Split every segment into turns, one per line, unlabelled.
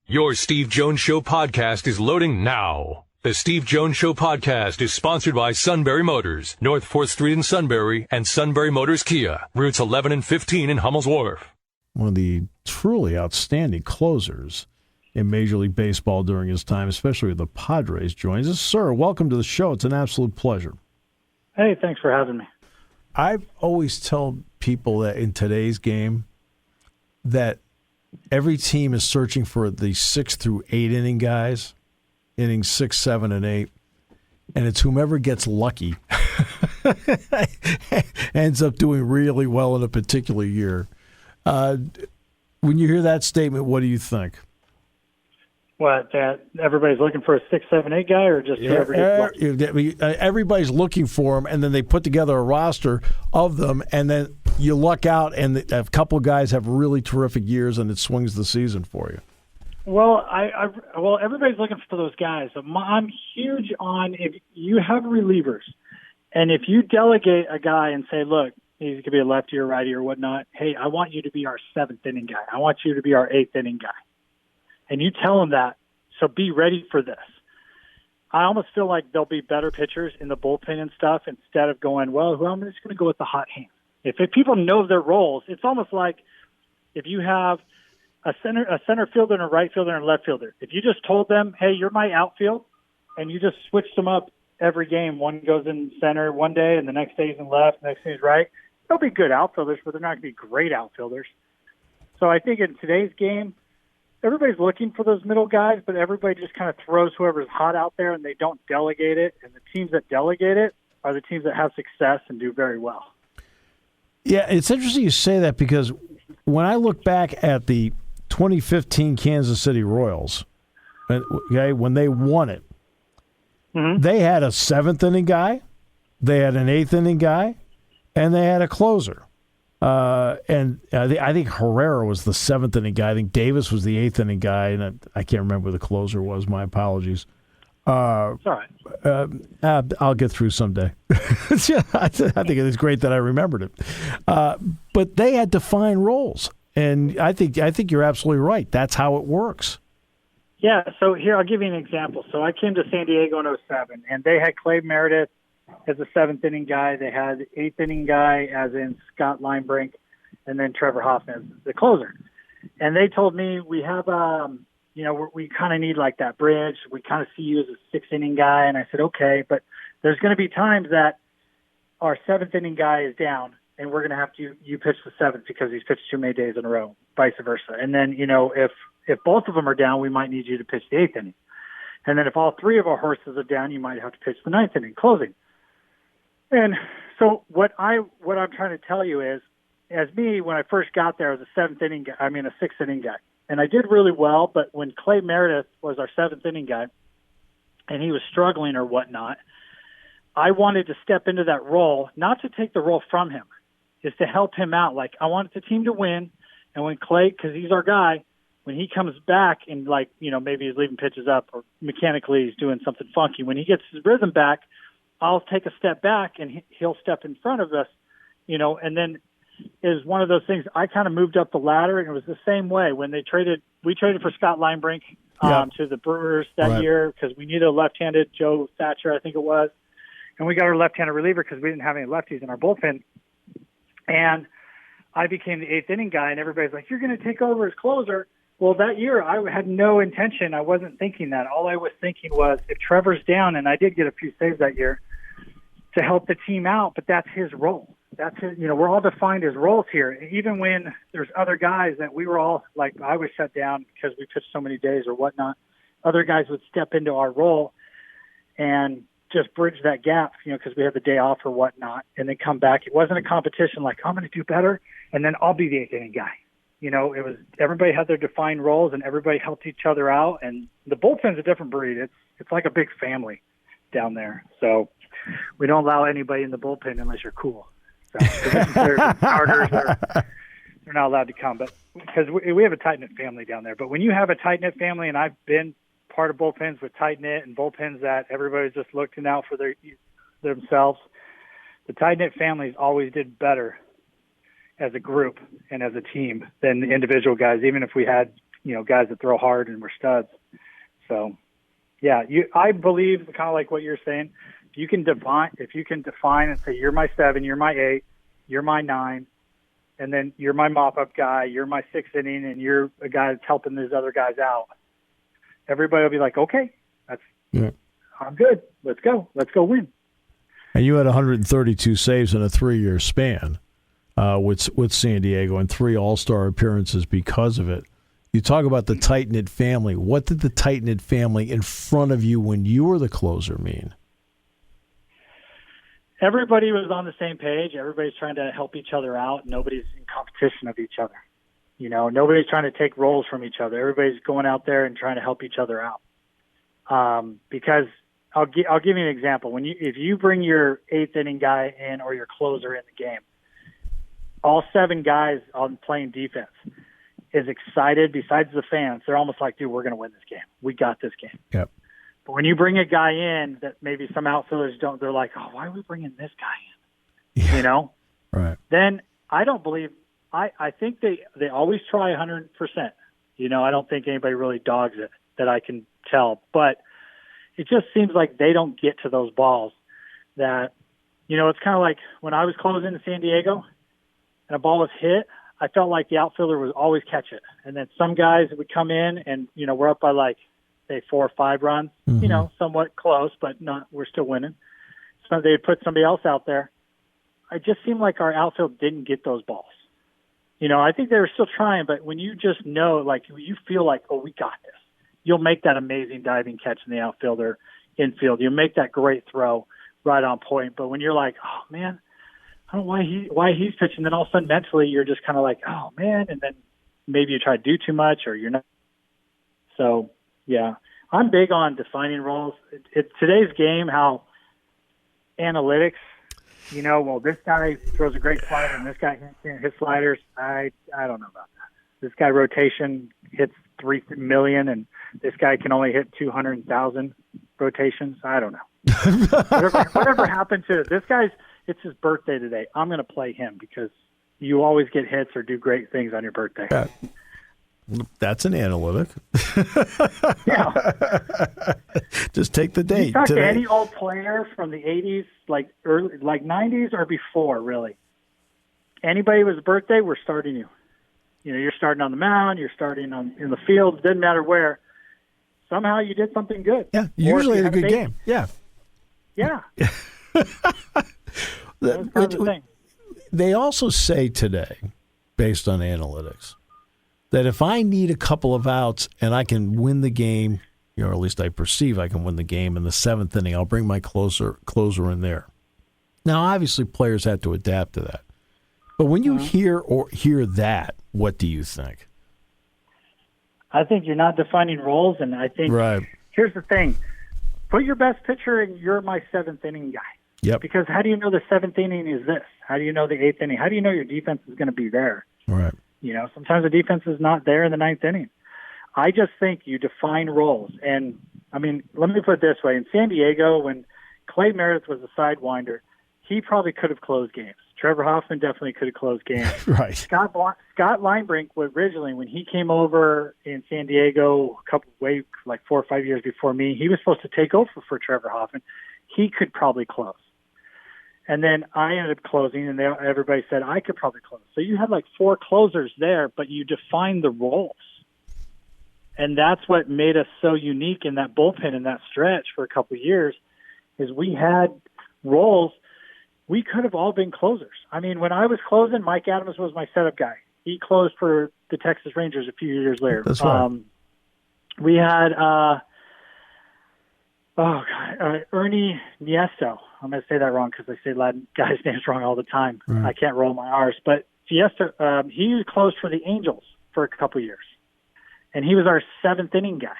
Your Steve Jones Show podcast is loading now. The Steve Jones Show podcast is sponsored by Sunbury Motors, North 4th Street in Sunbury, and Sunbury Motors Kia, routes 11 and 15 in Hummel's Wharf.
One of the truly outstanding closers in Major League Baseball during his time, especially with the Padres, joins us. Sir, welcome to the show. It's an absolute pleasure.
Hey, thanks for having me.
I always tell people that in today's game that every team is searching for the 6 through 8 inning guys, innings 6, 7, and 8, and it's whomever gets lucky ends up doing really well in a particular year. When you hear that statement, what do you think?
What, that everybody's looking for a 6, 7, 8 guy, or just
everybody's looking for them, and then they put together a roster of them, and then you luck out, and a couple of guys have really terrific years, and it swings the season for you.
Well, well, everybody's looking for those guys. I'm huge on if you have relievers, and if you delegate a guy and say, look, he could be a lefty or righty or whatnot. Hey, I want you to be our 7th inning guy. I want you to be our 8th inning guy. And you tell them that, so be ready for this. I almost feel like there'll be better pitchers in the bullpen and stuff instead of going, well, I'm just going to go with the hot hand. If people know their roles, it's almost like if you have a center fielder and a right fielder and a left fielder. If you just told them, hey, you're my outfield, and you just switched them up every game. One goes in center one day, and the next day he's in left, the next day he's right. They'll be good outfielders, but they're not going to be great outfielders. So I think in today's game, everybody's looking for those middle guys, but everybody just kind of throws whoever's hot out there, and they don't delegate it. And the teams that delegate it are the teams that have success and do very well.
Yeah, it's interesting you say that because when I look back at the 2015 Kansas City Royals, okay, when they won it, they had a 7th inning guy, they had an 8th inning guy, and they had a closer. And I think Herrera was the 7th inning guy. I think Davis was the 8th inning guy, and I can't remember who the closer was. My apologies.
It's all right.
I'll get through someday. I think it is great that I remembered it. But they had defined roles, and I think you're absolutely right. That's how it works.
Yeah, so here, I'll give you an example. So I came to San Diego in 2007, and they had Clay Meredith as a 7th inning guy. They had the 8th inning guy, as in Scott Linebrink, and then Trevor Hoffman as the closer. And they told me, we have, we kind of need like that bridge. We kind of see you as a 6th inning guy. And I said, okay, but there's going to be times that our 7th inning guy is down, and we're going to have to you pitch the 7th because he's pitched too many days in a row, vice versa. And then, if both of them are down, we might need you to pitch the 8th inning. And then if all 3 of our horses are down, you might have to pitch the 9th inning, closing. And so what I'm trying to tell you is, as me, when I first got there, I was a 6th inning guy. And I did really well, but when Clay Meredith was our 7th inning guy, and he was struggling or whatnot, I wanted to step into that role, not to take the role from him, is to help him out. Like, I wanted the team to win, and when Clay, because he's our guy, when he comes back and, maybe he's leaving pitches up or mechanically he's doing something funky, when he gets his rhythm back, I'll take a step back and he'll step in front of us, and then is one of those things. I kind of moved up the ladder, and it was the same way when we traded for Scott Linebrink to the Brewers that year because we needed a left-handed Joe Thatcher, I think it was, and we got our left-handed reliever because we didn't have any lefties in our bullpen. And I became the 8th inning guy, and everybody's like, "You're going to take over as closer." Well, that year I had no intention. I wasn't thinking that. All I was thinking was, if Trevor's down, and I did get a few saves that year, to help the team out, but that's his role. That's his, we're all defined as roles here. Even when there's other guys that we were all, like, I was shut down because we pitched so many days or whatnot, other guys would step into our role and just bridge that gap, because we had the day off or whatnot, and then come back. It wasn't a competition like, I'm going to do better, and then I'll be the 8th inning guy. It was, everybody had their defined roles, and everybody helped each other out, and the bullpen's a different breed. It's like a big family down there. So we don't allow anybody in the bullpen unless you're cool. So starters they're not allowed to come, but because we have a tight-knit family down there. But when you have a tight-knit family, and I've been part of bullpens with tight-knit and bullpens that everybody's just looking out for themselves, the tight-knit families always did better as a group and as a team than the individual guys, even if we had, guys that throw hard and were studs. So, yeah, I believe kind of like what you're saying. If you can define and say, you're my 7, you're my 8, you're my 9, and then you're my mop-up guy, you're my 6th inning, and you're a guy that's helping these other guys out, everybody will be like, okay, I'm good. Let's go win.
And you had 132 saves in a 3-year span with San Diego and 3 All-Star appearances because of it. You talk about the tight-knit family. What did the tight-knit family in front of you when you were the closer mean?
Everybody was on the same page. Everybody's trying to help each other out. Nobody's in competition of each other. Nobody's trying to take roles from each other. Everybody's going out there and trying to help each other out. Because I'll give you an example. If you bring your 8th inning guy in or your closer in the game, all 7 guys on playing defense is excited. Besides the fans, they're almost like, dude, we're going to win this game. We got this game.
Yep.
But when you bring a guy in that maybe some outfielders don't, they're like, oh, why are we bringing this guy in?
Yeah. Right.
Then I don't believe – I think they always try 100%. I don't think anybody really dogs it that I can tell. But it just seems like they don't get to those balls that it's kind of like when I was closing in San Diego and a ball was hit, I felt like the outfielder would always catch it. And then some guys would come in and, we're up by say 4 or 5 runs, somewhat close, but we're still winning. So they'd put somebody else out there. It just seemed like our outfield didn't get those balls. I think they were still trying, but when you just know, you feel like, oh, we got this. You'll make that amazing diving catch in the outfield or infield. You'll make that great throw right on point. But when you're like, oh, man, I don't know why he's pitching, then all of a sudden mentally you're just kind of like, oh, man, and then maybe you try to do too much or you're not. So, yeah, I'm big on defining roles. It's today's game, how analytics, this guy throws a great slider and this guy can't hit sliders. I don't know about that. This guy rotation hits 3 million and this guy can only hit 200,000 rotations. I don't know. whatever happened to this guy's, it's his birthday today. I'm going to play him because you always get hits or do great things on your birthday.
That's an analytic.
Yeah.
Just take the date.
You talk
today.
to any old player from the 80s, early 90s or before, really. Anybody with a birthday, we're starting you. You're starting on the mound, you're starting in the field, doesn't matter where. Somehow you did something good.
Yeah, you usually had a good game. Yeah.
Yeah. That's kind of the thing.
They also say today, based on analytics, that if I need a couple of outs and I can win the game, or at least I perceive I can win the game in the 7th inning, I'll bring my closer in there. Now, obviously, players have to adapt to that. But when you hear that, what do you think?
I think you're not defining roles, and I think here's the thing. Put your best pitcher in, you're my 7th inning guy.
Yep.
Because how do you know the 7th inning is this? How do you know the 8th inning? How do you know your defense is going to be there?
Right.
Sometimes the defense is not there in the 9th inning. I just think you define roles. And, let me put it this way. In San Diego, when Clay Meredith was a sidewinder, he probably could have closed games. Trevor Hoffman definitely could have closed games.
Right.
Scott Linebrink, originally, when he came over in San Diego 4 or 5 years before me, he was supposed to take over for Trevor Hoffman. He could probably close. And then I ended up closing, and everybody said I could probably close. So you had 4 closers there, but you defined the roles. And that's what made us so unique in that bullpen in that stretch for a couple of years, is we had roles. We could have all been closers. When I was closing, Mike Adams was my setup guy. He closed for the Texas Rangers a few years later.
That's right.
We had Ernie Niesto. I'm going to say that wrong because I say Latin guys' names wrong all the time.
Right.
I can't roll my R's. But Niesto, he closed for the Angels for a couple years. And he was our 7th inning guy.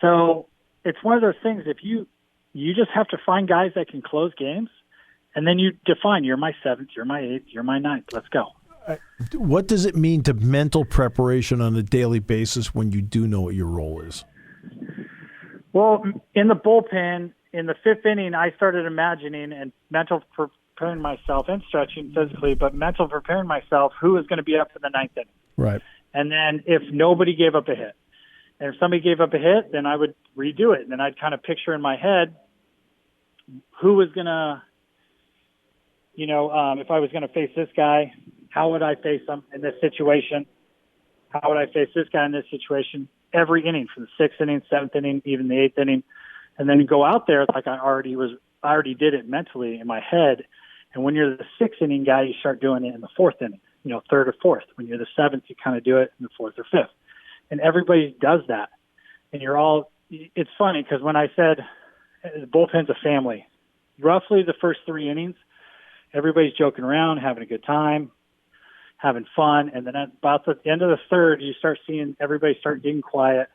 So it's one of those things, if you just have to find guys that can close games, and then you define, you're my 7th, you're my 8th, you're my 9th. Let's go.
What does it mean to mental preparation on a daily basis when you do know what your role is?
Well, in the bullpen, in the 5th inning, I started imagining and mental preparing myself and stretching physically, but mental preparing myself who is going to be up in the 9th inning.
Right.
And then if nobody gave up a hit, and if somebody gave up a hit, then I would redo it. And then I'd kind of picture in my head who was going to, if I was going to face this guy, how would I face him in this situation? How would I face this guy in this situation? Every inning, from the 6th inning, 7th inning, even the 8th inning. And then go out there like I already did it mentally in my head. And when you're the 6th inning guy, you start doing it in the 4th inning, 3rd or 4th. When you're the 7th, you kind of do it in the 4th or 5th. And everybody does that. And it's funny because when I said the bullpen's a family, roughly the first 3 innings, everybody's joking around, having a good time, having fun. And then at about the end of the 3rd, you start seeing everybody start getting quiet.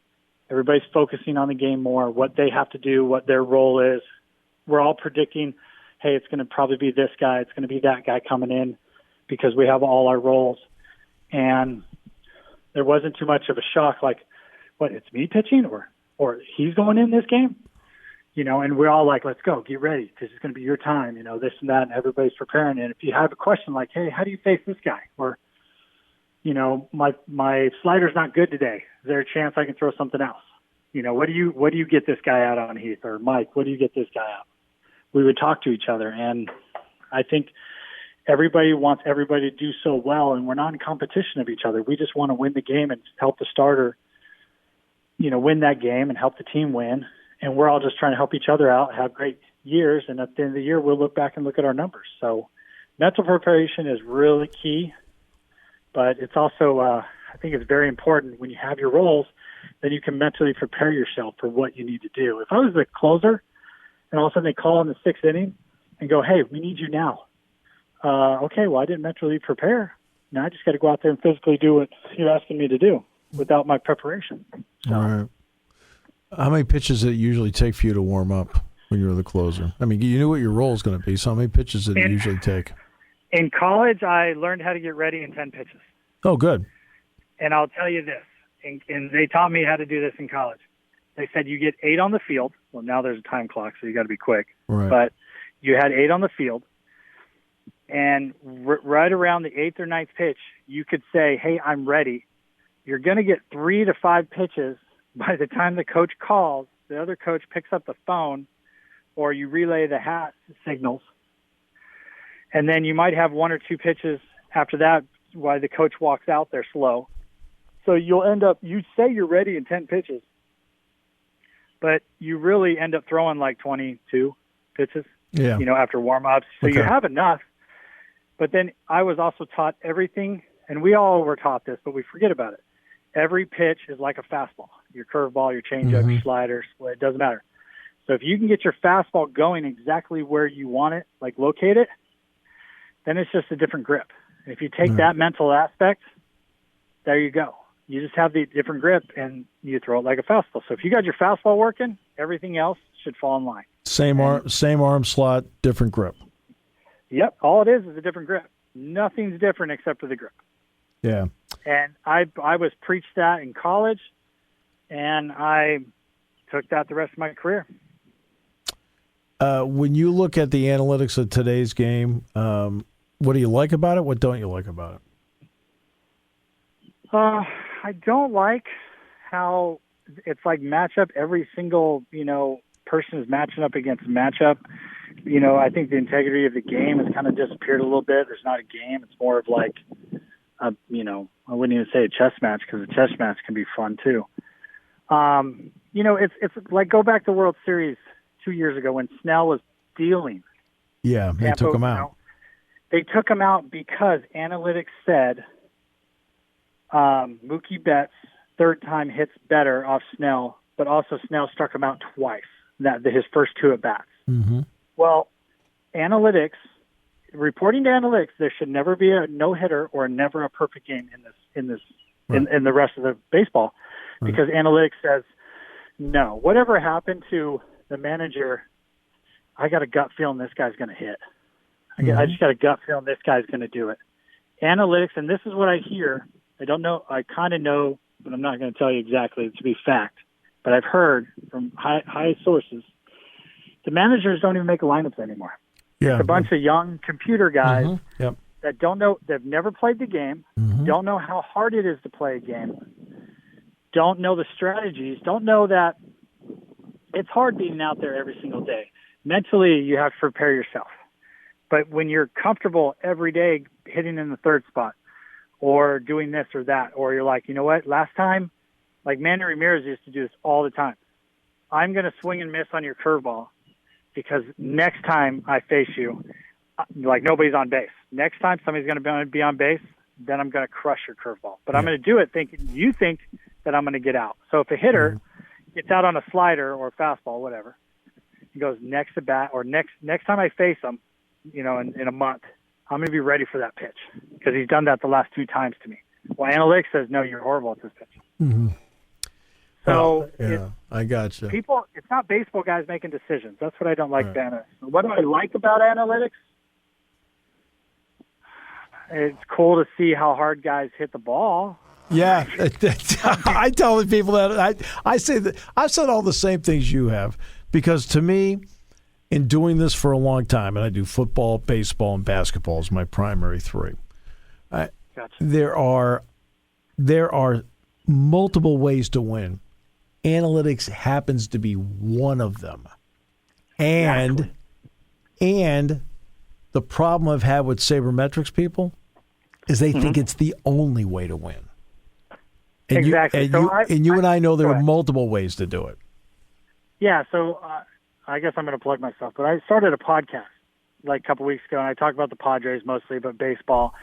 Everybody's focusing on the game more, what they have to do, what their role is. We're all predicting, hey, it's going to probably be this guy, it's going to be that guy coming in because we have all our roles. And there wasn't too much of a shock like, what, it's me pitching or he's going in this game? And we're all like, let's go, get ready, because it's going to be your time, this and that, and everybody's preparing. And if you have a question like, hey, how do you face this guy? Or, my slider's not good today. Is there a chance I can throw something else? What do you get this guy out on, Heath? Or Mike, what do you get this guy out? We would talk to each other. And I think everybody wants everybody to do so well, and we're not in competition of each other. We just want to win the game and help the starter, win that game and help the team win. And we're all just trying to help each other out, have great years. And at the end of the year, we'll look back and look at our numbers. So mental preparation is really key. But it's also, I think it's very important when you have your roles, then you can mentally prepare yourself for what you need to do. If I was the closer and all of a sudden they call in the 6th inning and go, hey, we need you now. Okay, well, I didn't mentally prepare. Now I just got to go out there and physically do what you're asking me to do without my preparation. So,
all right. How many pitches did it usually take for you to warm up when you were the closer? I mean, you knew what your role was going to be, so how many pitches did it usually take?
In college, I learned how to get ready in 10 pitches.
Oh, good.
And I'll tell you this, and they taught me how to do this in college. They said you get 8 on the field. Well, now there's a time clock, so you got to be quick.
Right.
But you had 8 on the field, and right around the 8th or 9th pitch, you could say, hey, I'm ready. You're going to get 3 to 5 pitches. By the time the coach calls, the other coach picks up the phone, or you relay the hat signals. And then you might have 1 or 2 pitches after that while the coach walks out there slow. So you'll end up, you say you're ready in 10 pitches, but you really end up throwing like 22 pitches, after warm-ups. So you have enough. But then I was also taught everything, and we all were taught this, but we forget about it. Every pitch is like a fastball. Your curveball, your changeup, your slider, split, it doesn't matter. So if you can get your fastball going exactly where you want it, like locate it, then it's just a different grip. If you take that mental aspect, there you go. You just have the different grip, and you throw it like a fastball. So if you got your fastball working, everything else should fall in line.
Same arm slot, different grip.
Yep, all it is a different grip. Nothing's different except for the grip.
Yeah.
And I was preached that in college, and I took that the rest of my career.
When you look at the analytics of today's game, what do you like about it? What don't you like about it?
I don't like how it's like matchup. Every single, person is matching up against matchup. I think the integrity of the game has kind of disappeared a little bit. There's not a game. It's more of like, I wouldn't even say a chess match, because a chess match can be fun too. It's like go back to World Series 2 years ago when Snell was dealing.
Yeah, they took him out.
They took him out because analytics said Mookie Betts' third time hits better off Snell, but also Snell struck him out twice, his first 2 at-bats.
Mm-hmm.
Well, reporting to analytics, there should never be a no-hitter or never a perfect game in the rest of the baseball, because analytics says no. Whatever happened to the manager, I got a gut feeling this guy's going to hit. I just got a gut feeling this guy's going to do it. Analytics, and this is what I hear. I don't know. I kind of know, but I'm not going to tell you exactly to be fact. But I've heard from high sources, the managers don't even make lineups anymore.
Yeah,
It's a bunch of young computer guys.
Mm-hmm. Yep.
that don't know, they've never played the game, don't know how hard it is to play a game, don't know the strategies, don't know that it's hard being out there every single day. Mentally, you have to prepare yourself. But when you're comfortable every day hitting in the third spot or doing this or that, or you're like, you know what, last time, like Manny Ramirez used to do this all the time. I'm going to swing and miss on your curveball because next time I face you, like nobody's on base. Next time somebody's going to be on base, then I'm going to crush your curveball. But I'm going to do it thinking you think that I'm going to get out. So if a hitter gets out on a slider or a fastball, whatever, he goes next to bat or next time I face him, you know, in a month, I'm going to be ready for that pitch because he's done that the last 2 times to me. Well, analytics says, no, you're horrible at this pitch.
Mm-hmm.
So
I got you.
People, it's not baseball guys making decisions. That's what I don't like about it. What do I like about analytics? It's cool to see how hard guys hit the ball.
Yeah, I tell the people that I say that I've said all the same things you have because to me, in doing this for a long time, and I do football, baseball, and basketball as my primary 3.
Gotcha.
There are multiple ways to win. Analytics happens to be one of them, and the problem I've had with sabermetrics people is they think it's the only way to win. And
exactly.
You and I know there are multiple ways to do it.
Yeah, so I guess I'm going to plug myself, but I started a podcast like a couple weeks ago, and I talk about the Padres mostly, but baseball.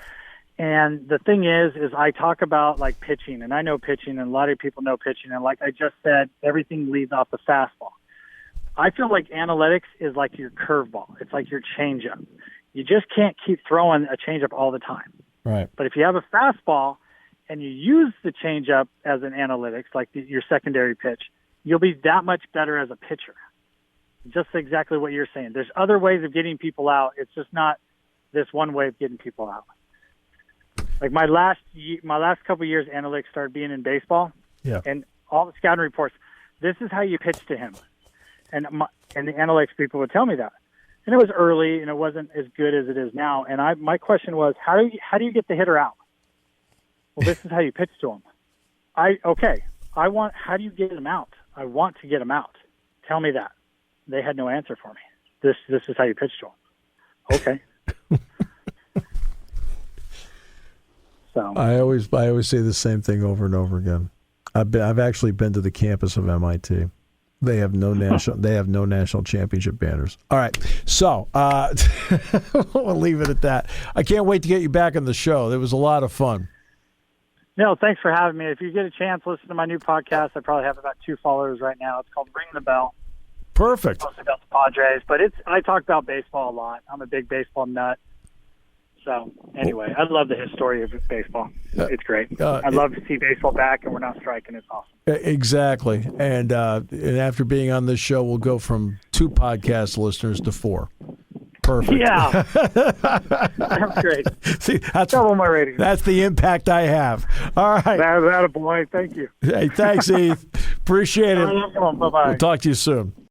And the thing is I talk about like pitching, and I know pitching, and a lot of people know pitching, and like I just said, everything leads off the fastball. I feel like analytics is like your curveball. It's like your changeup. You just can't keep throwing a changeup all the time.
Right.
But if you have a fastball and you use the changeup as an analytics, like your secondary pitch, you'll be that much better as a pitcher. Just exactly what you're saying. There's other ways of getting people out. It's just not this one way of getting people out. Like my last couple of years, analytics started being in baseball, and all the scouting reports. This is how you pitch to him, and the analytics people would tell me that. And it was early, and it wasn't as good as it is now. And my question was, how do you get the hitter out? Well, this is how you pitch to him. How do you get him out? I want to get him out. Tell me that. They had no answer for me. This is how you pitch to him. Okay. So
I always say the same thing over and over again. I've actually been to the campus of MIT. They have no national championship banners. All right, so we'll leave it at that. I can't wait to get you back on the show. It was a lot of fun.
No, thanks for having me. If you get a chance, listen to my new podcast. I probably have about 2 followers right now. It's called Ring the Bell.
Perfect.
Mostly about the Padres, but I talk about baseball a lot. I'm a big baseball nut. So anyway, I love the history of baseball. It's great. I'd love to see baseball back, and we're not striking. It's awesome.
Exactly. And after being on this show, we'll go from 2 podcast listeners to 4. Perfect.
Yeah. That's great.
See, that's
double my rating.
That's the impact I have. All right.
That a boy. Thank you.
Hey, thanks, Heath. Appreciate it.
Bye-bye.
We'll talk to you soon.